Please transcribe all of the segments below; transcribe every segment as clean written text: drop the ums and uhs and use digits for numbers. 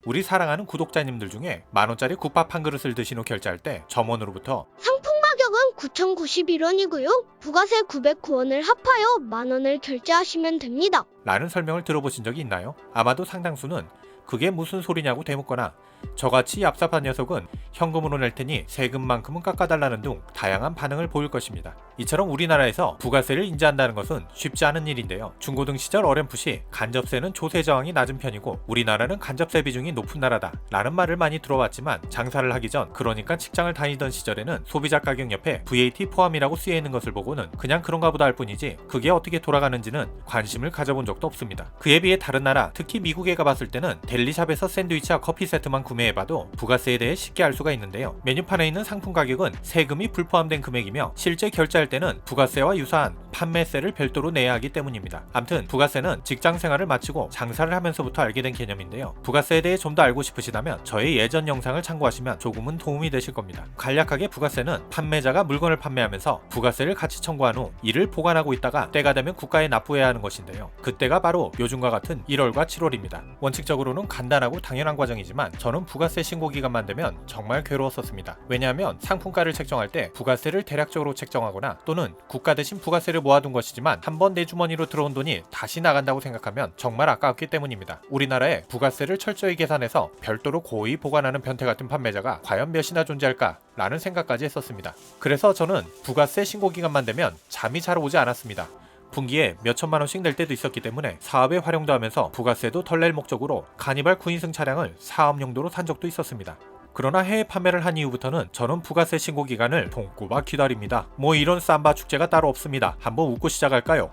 우리 사랑하는 구독자님들 중에 만원짜리 국밥 한 그릇을 드신 후 결제할 때 점원으로부터 상품 가격은 9,091원이고요. 부가세 909원을 합하여 만원을 결제하시면 됩니다. 라는 설명을 들어보신 적이 있나요? 아마도 상당수는 그게 무슨 소리냐고 되묻거나 저같이 얍삽한 녀석은 현금으로 낼 테니 세금만큼은 깎아달라는 등 다양한 반응을 보일 것입니다. 이처럼 우리나라에서 부가세를 인지한다는 것은 쉽지 않은 일인데요. 중고등 시절 어렴풋이 간접세는 조세 저항이 낮은 편이고 우리나라는 간접세 비중이 높은 나라다 라는 말을 많이 들어왔지만 장사를 하기 전, 그러니까 직장을 다니던 시절에는 소비자 가격 옆에 VAT 포함이라고 쓰여있는 것을 보고는 그냥 그런가 보다 할 뿐이지 그게 어떻게 돌아가는지는 관심을 가져본 적도 없습니다. 그에 비해 다른 나라, 특히 미국에 가봤을 때는 델리샵에서 샌드위치와 커피 세트만 구매해봐도 부가세에 대해 쉽게 알 수가 있는데요. 메뉴판에 있는 상품 가격은 세금이 불포함된 금액이며 실제 결제할 때는 부가세와 유사한 판매세를 별도로 내야 하기 때문입니다. 암튼 부가세는 직장 생활을 마치고 장사를 하면서부터 알게 된 개념인데요. 부가세에 대해 좀 더 알고 싶으시다면 저의 예전 영상을 참고하시면 조금은 도움이 되실 겁니다. 간략하게 부가세는 판매자가 물건을 판매하면서 부가세를 같이 청구한 후 이를 보관하고 있다가 때가 되면 국가에 납부해야 하는 것인데요. 그때가 바로 요즘과 같은 1월과 7월입니다. 원칙적으로는 간단하고 당연한 과정이지만 저는 부가세 신고 기간만 되면 정말 괴로웠었습니다. 왜냐하면 상품가를 책정할 때 부가세를 대략적으로 책정하거나 또는 국가 대신 부가세를 모아둔 것이지만 한번 내 주머니로 들어온 돈이 다시 나간다고 생각하면 정말 아까웠기 때문입니다. 우리나라에 부가세를 철저히 계산해서 별도로 고의 보관하는 변태 같은 판매자가 과연 몇이나 존재할까 라는 생각까지 했었습니다. 그래서 저는 부가세 신고 기간만 되면 잠이 잘 오지 않았습니다. 분기에 몇천만 원씩 낼 때도 있었기 때문에 사업에 활용도 하면서 부가세도 덜 낼 목적으로 카니발 9인승 차량을 사업 용도로 산 적도 있었습니다. 그러나 해외 판매를 한 이후부터는 저는 부가세 신고 기간을 손꼽아 기다립니다. 뭐 이런 삼바 축제가 따로 없습니다. 한번 웃고 시작할까요?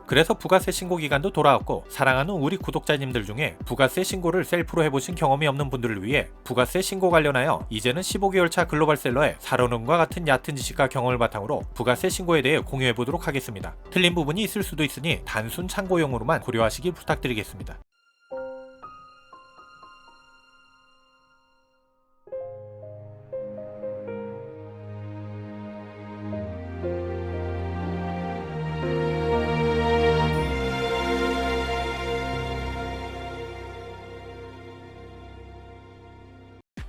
그래서 부가세 신고 기간도 돌아왔고 사랑하는 우리 구독자님들 중에 부가세 신고를 셀프로 해보신 경험이 없는 분들을 위해 부가세 신고 관련하여 이제는 15개월차 글로벌셀러의 사로는과 같은 얕은 지식과 경험을 바탕으로 부가세 신고에 대해 공유해보도록 하겠습니다. 틀린 부분이 있을 수도 있으니 단순 참고용으로만 고려하시길 부탁드리겠습니다.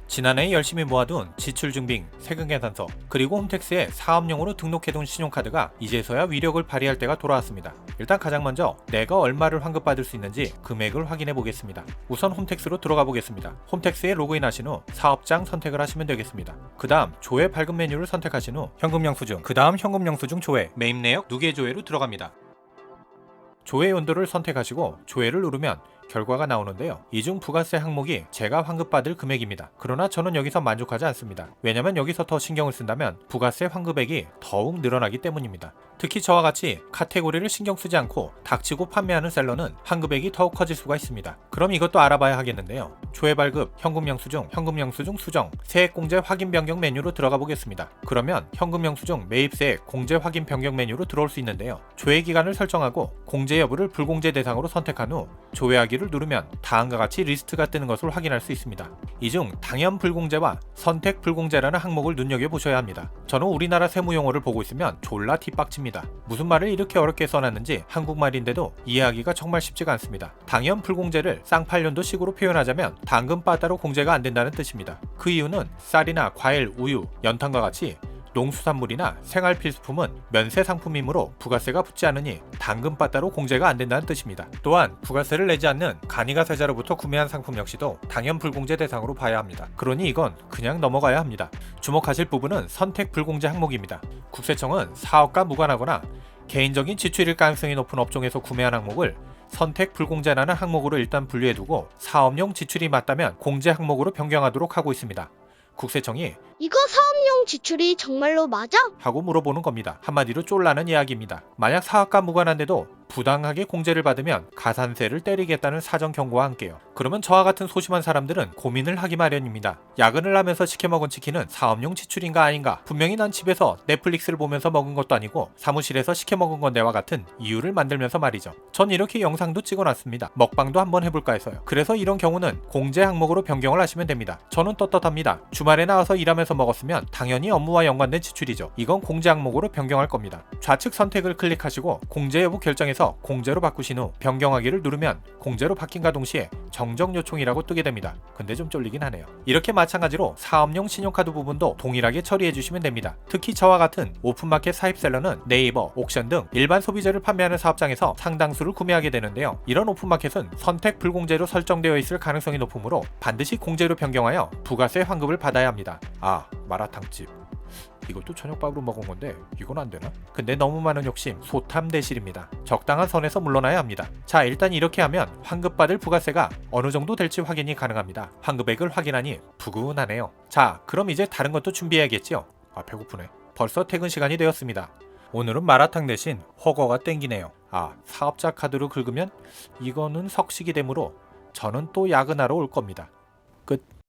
지난해 열심히 모아둔 지출증빙, 세금계산서, 그리고 홈택스에 사업용으로 등록해둔 신용카드가 이제서야 위력을 발휘할 때가 돌아왔습니다. 일단 가장 먼저 내가 얼마를 환급받을 수 있는지 금액을 확인해 보겠습니다. 우선 홈택스로 들어가 보겠습니다. 홈택스에 로그인하신 후 사업장 선택을 하시면 되겠습니다. 그 다음 조회 발급 메뉴를 선택하신 후 현금영수증, 그 다음 현금영수증 조회, 매입 내역 누계 조회로 들어갑니다. 조회 연도를 선택하시고 조회를 누르면 결과가 나오는데요. 이 중 부가세 항목이 제가 환급받을 금액입니다. 그러나 저는 여기서 만족하지 않습니다. 왜냐면 여기서 더 신경을 쓴다면 부가세 환급액이 더욱 늘어나기 때문입니다. 특히 저와 같이 카테고리를 신경 쓰지 않고 닥치고 판매하는 셀러는 환급액이 더욱 커질 수가 있습니다. 그럼 이것도 알아봐야 하겠는데요. 조회 발급, 현금영수증, 현금영수증 수정, 세액공제 확인 변경 메뉴로 들어가 보겠습니다. 그러면 현금영수증, 매입세액, 공제 확인 변경 메뉴로 들어올 수 있는데요. 조회 기간을 설정하고 공제 여부를 불공제 대상으로 선택한 후 조회하기를 누르면 다음과 같이 리스트가 뜨는 것을 확인할 수 있습니다. 이 중 당연 불공제와 선택 불공제라는 항목을 눈여겨보셔야 합니다. 저는 우리나라 세무용어를 보고 있으면 졸라 뒷박칩니다. 무슨 말을 이렇게 어렵게 써놨는지 한국말인데도 이해하기가 정말 쉽지가 않습니다. 당연 불공제를 쌍팔년도식으로 표현하자면 당근 바따로 공제가 안 된다는 뜻입니다. 그 이유는 쌀이나 과일, 우유, 연탄과 같이 농수산물이나 생활필수품은 면세 상품이므로 부가세가 붙지 않으니 당근 바따로 공제가 안 된다는 뜻입니다. 또한 부가세를 내지 않는 간이가세자로부터 구매한 상품 역시도 당연 불공제 대상으로 봐야 합니다. 그러니 이건 그냥 넘어가야 합니다. 주목하실 부분은 선택 불공제 항목입니다. 국세청은 사업과 무관하거나 개인적인 지출일 가능성이 높은 업종에서 구매한 항목을 선택 불공제라는 항목으로 일단 분류해두고 사업용 지출이 맞다면 공제 항목으로 변경하도록 하고 있습니다. 국세청이 이거 사업용 지출이 정말로 맞아? 하고 물어보는 겁니다. 한마디로 쫄라는 이야기입니다. 만약 사업과 무관한데도 부당하게 공제를 받으면 가산세를 때리겠다는 사전 경고와 함께요. 그러면 저와 같은 소심한 사람들은 고민을 하기 마련입니다. 야근을 하면서 시켜먹은 치킨은 사업용 지출인가 아닌가? 분명히 난 집에서 넷플릭스를 보면서 먹은 것도 아니고 사무실에서 시켜먹은 건데와 같은 이유를 만들면서 말이죠. 전 이렇게 영상도 찍어놨습니다. 먹방도 한번 해볼까 해서요. 그래서 이런 경우는 공제 항목으로 변경을 하시면 됩니다. 저는 떳떳합니다. 주말에 나와서 일하면서 먹었으면 당연히 업무와 연관된 지출이죠. 이건 공제 항목으로 변경할 겁니다. 좌측 선택을 클릭하시고 공제 여부 결정에서 화면에서 공제로 바꾸신 후 변경하기를 누르면 공제로 바뀐과 동시에 정정 요청이라고 뜨게 됩니다. 근데 좀 쫄리긴 하네요. 이렇게 마찬가지로 사업용 신용카드 부분도 동일하게 처리해 주시면 됩니다. 특히 저와 같은 오픈마켓 사입셀러는 네이버, 옥션 등 일반 소비재를 판매하는 사업장에서 상당수를 구매하게 되는데요. 이런 오픈마켓은 선택 불공제로 설정되어 있을 가능성이 높으므로 반드시 공제로 변경하여 부가세 환급을 받아야 합니다. 아, 마라탕집. 이것도 저녁밥으로 먹은 건데 이건 안 되나? 근데 너무 많은 욕심 소탐대실입니다. 적당한 선에서 물러나야 합니다. 자, 일단 이렇게 하면 환급받을 부가세가 어느 정도 될지 확인이 가능합니다. 환급액을 확인하니 부근하네요. 자, 그럼 이제 다른 것도 준비해야겠지요? 아, 배고프네. 벌써 퇴근 시간이 되었습니다. 오늘은 마라탕 대신 허거가 땡기네요. 아, 사업자 카드로 긁으면 이거는 석식이 되므로 저는 또 야근하러 올 겁니다. 끝.